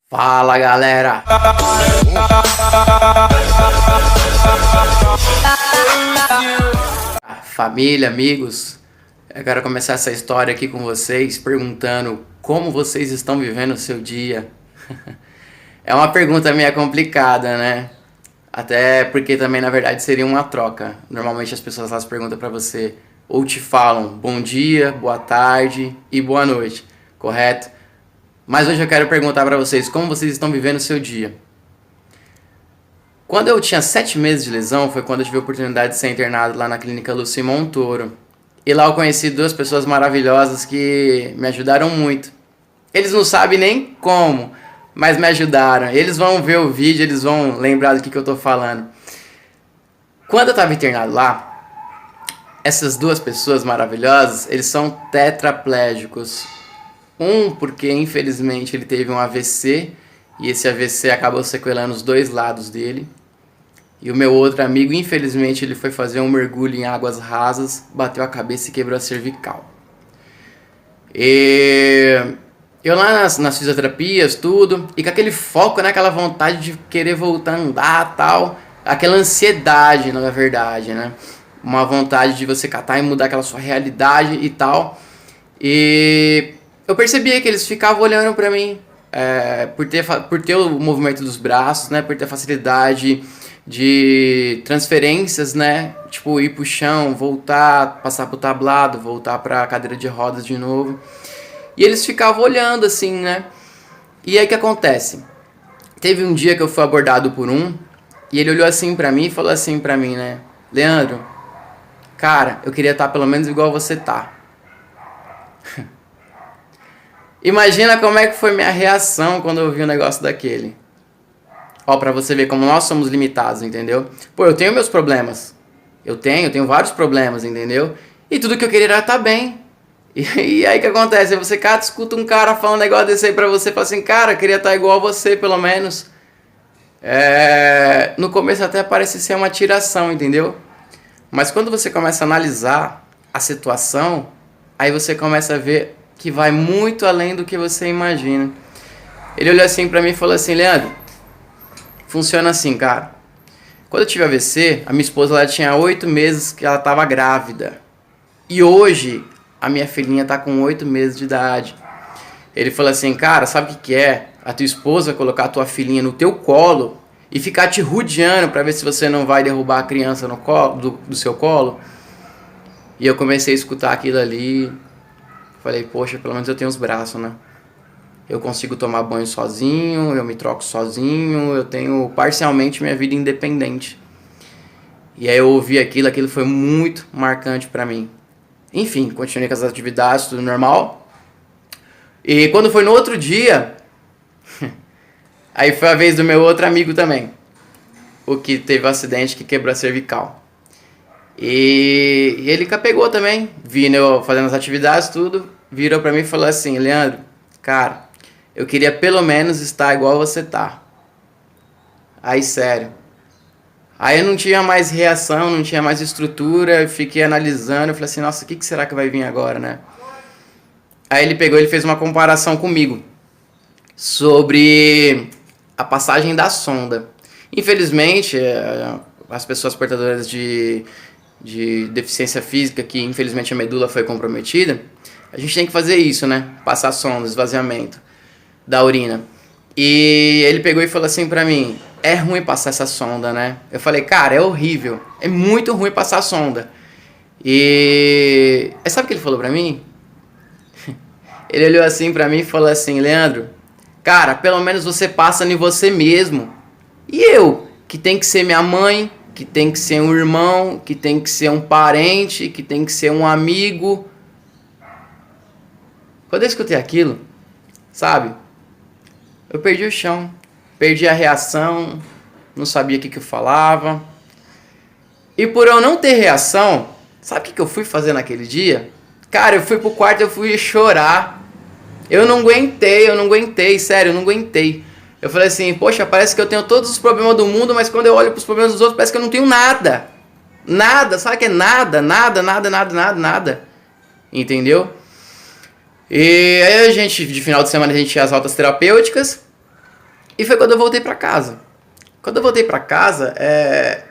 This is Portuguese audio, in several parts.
Fala, galera! Família, amigos, eu quero começar essa história aqui com vocês perguntando como vocês estão vivendo o seu dia. É uma pergunta meio complicada, né? Até porque também, na verdade, seria uma troca. Normalmente as pessoas elas perguntam pra você ou te falam bom dia, boa tarde e boa noite, correto? Mas hoje eu quero perguntar pra vocês como vocês estão vivendo o seu dia. Quando eu tinha 7 meses de lesão, foi quando eu tive a oportunidade de ser internado lá na clínica Luci Montoro. E lá eu conheci duas pessoas maravilhosas que me ajudaram muito. Eles não sabem nem como, mas me ajudaram. Eles vão ver o vídeo, eles vão lembrar do que eu tô falando. Quando eu tava internado lá, essas duas pessoas maravilhosas, eles são tetraplégicos. Um porque infelizmente ele teve um AVC e esse AVC acabou sequelando os dois lados dele. E o meu outro amigo, infelizmente, ele foi fazer um mergulho em águas rasas, bateu a cabeça e quebrou a cervical. E eu lá nas fisioterapias, tudo, e com aquele foco, né, aquela vontade de querer voltar a andar, tal, aquela ansiedade, na verdade, né? Uma vontade de você catar e mudar aquela sua realidade e tal. E eu percebia que eles ficavam olhando pra mim, por ter o movimento dos braços, né, por ter facilidade de transferências, né, tipo ir pro chão, voltar, passar pro tablado, voltar pra cadeira de rodas de novo. E eles ficavam olhando assim, né. E aí o que acontece? Teve um dia que eu fui abordado por um, e ele olhou assim pra mim e falou assim pra mim, né, Leandro, cara, eu queria estar pelo menos igual você tá. Imagina como é que foi minha reação quando eu vi um negócio daquele. Ó, pra você ver como nós somos limitados, entendeu? Pô, eu tenho meus problemas. Eu tenho vários problemas, entendeu? E tudo que eu queria era estar bem. E aí o que acontece? Você, cara, escuta um cara falando um negócio desse aí pra você e fala assim, cara, eu queria estar igual a você, pelo menos. No começo até parece ser uma tiração, entendeu? Mas quando você começa a analisar a situação, aí você começa a ver que vai muito além do que você imagina. Ele olhou assim pra mim e falou assim, Leandro, funciona assim, cara. Quando eu tive AVC, a minha esposa ela tinha 8 meses que ela tava grávida. E hoje, a minha filhinha tá com 8 meses de idade. Ele falou assim, cara, sabe o que é? A tua esposa colocar a tua filhinha no teu colo e ficar te rodeando pra ver se você não vai derrubar a criança no colo, do seu colo. E eu comecei a escutar aquilo ali. Falei, poxa, pelo menos eu tenho os braços, né? Eu consigo tomar banho sozinho, eu me troco sozinho, eu tenho parcialmente minha vida independente. E aí eu ouvi aquilo foi muito marcante pra mim. Enfim, continuei com as atividades, tudo normal. E quando foi no outro dia, aí foi a vez do meu outro amigo também. O que teve um acidente que quebrou a cervical. E ele pegou também, vindo eu fazendo as atividades, tudo, virou pra mim e falou assim, Leandro, cara, eu queria pelo menos estar igual você tá. Aí, sério. Aí eu não tinha mais reação, não tinha mais estrutura, eu fiquei analisando, eu falei assim, nossa, o que será que vai vir agora, né? Aí ele fez uma comparação comigo sobre a passagem da sonda. Infelizmente, as pessoas portadoras de deficiência física, que infelizmente a medula foi comprometida, a gente tem que fazer isso, né? Passar sonda, esvaziamento da urina. E ele pegou e falou assim pra mim, é ruim passar essa sonda, né? Eu falei, cara, é horrível, é muito ruim passar a sonda. E sabe o que ele falou pra mim? Ele olhou assim pra mim e falou assim, Leandro, cara, pelo menos você passa em você mesmo. E eu, que tem que ser minha mãe, que tem que ser um irmão, que tem que ser um parente, que tem que ser um amigo. Quando eu escutei aquilo, sabe? Eu perdi o chão, perdi a reação, não sabia o que eu falava. E por eu não ter reação, sabe o que eu fui fazer naquele dia? Cara, eu fui pro quarto, eu fui chorar. Eu não aguentei, sério, eu não aguentei. Eu falei assim, poxa, parece que eu tenho todos os problemas do mundo, mas quando eu olho pros problemas dos outros, parece que eu não tenho nada. Nada, sabe o que é nada? Nada. Entendeu? E aí de final de semana a gente tinha as altas terapêuticas. E foi quando eu voltei pra casa. Quando eu voltei pra casa,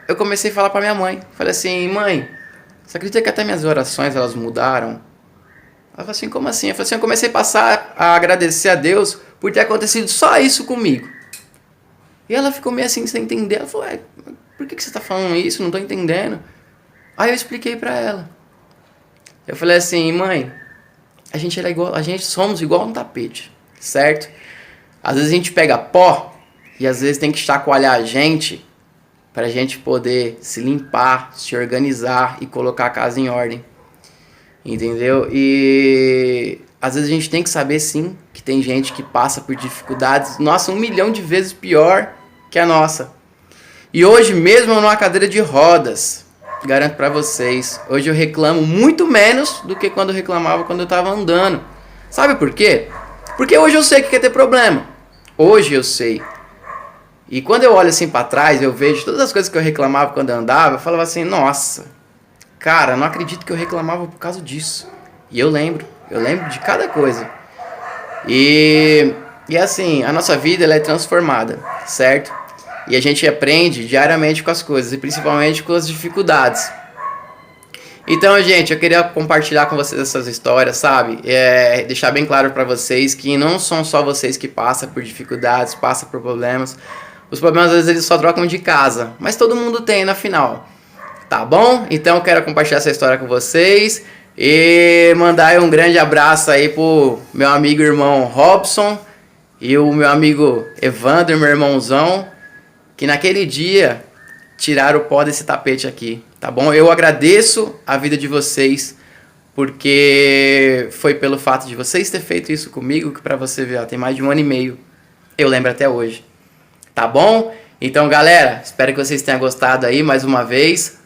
eu comecei a falar pra minha mãe. Falei assim, mãe, você acredita que até minhas orações elas mudaram? Ela falou assim, como assim? Eu falei assim, eu comecei a passar a agradecer a Deus por ter acontecido só isso comigo. E ela ficou meio assim, sem entender. Ela falou, por que você tá falando isso? Não tô entendendo. Aí eu expliquei pra ela. Eu falei assim, mãe, a gente somos igual um tapete, certo? Às vezes a gente pega pó e às vezes tem que chacoalhar a gente pra gente poder se limpar, se organizar e colocar a casa em ordem. Entendeu? E às vezes a gente tem que saber sim que tem gente que passa por dificuldades, nossa, 1 milhão de vezes pior que a nossa. E hoje mesmo eu numa cadeira de rodas, garanto pra vocês, hoje eu reclamo muito menos do que quando eu reclamava quando eu tava andando. Sabe por quê? Porque hoje eu sei que quer ter problema. Hoje eu sei. E quando eu olho assim pra trás, eu vejo todas as coisas que eu reclamava quando eu andava, eu falava assim, nossa, cara, não acredito que eu reclamava por causa disso. E eu lembro de cada coisa. E assim, a nossa vida ela é transformada, certo? E a gente aprende diariamente com as coisas, e principalmente com as dificuldades. Então, gente, eu queria compartilhar com vocês essas histórias, sabe? Deixar bem claro pra vocês que não são só vocês que passam por dificuldades, passam por problemas. Os problemas, às vezes, eles só trocam de casa, mas todo mundo tem na final. Tá bom? Então, eu quero compartilhar essa história com vocês e mandar um grande abraço aí pro meu amigo e irmão Robson e o meu amigo Evandro, meu irmãozão, que naquele dia tiraram o pó desse tapete aqui, tá bom? Eu agradeço a vida de vocês, porque foi pelo fato de vocês ter feito isso comigo, que pra você ver, ó, tem mais de 1 ano e meio, eu lembro até hoje, tá bom? Então, galera, espero que vocês tenham gostado aí mais uma vez,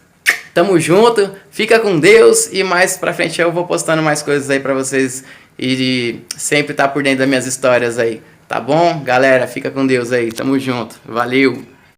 tamo junto, fica com Deus e mais pra frente eu vou postando mais coisas aí pra vocês e sempre tá por dentro das minhas histórias aí, tá bom? Galera, fica com Deus aí, tamo junto, valeu!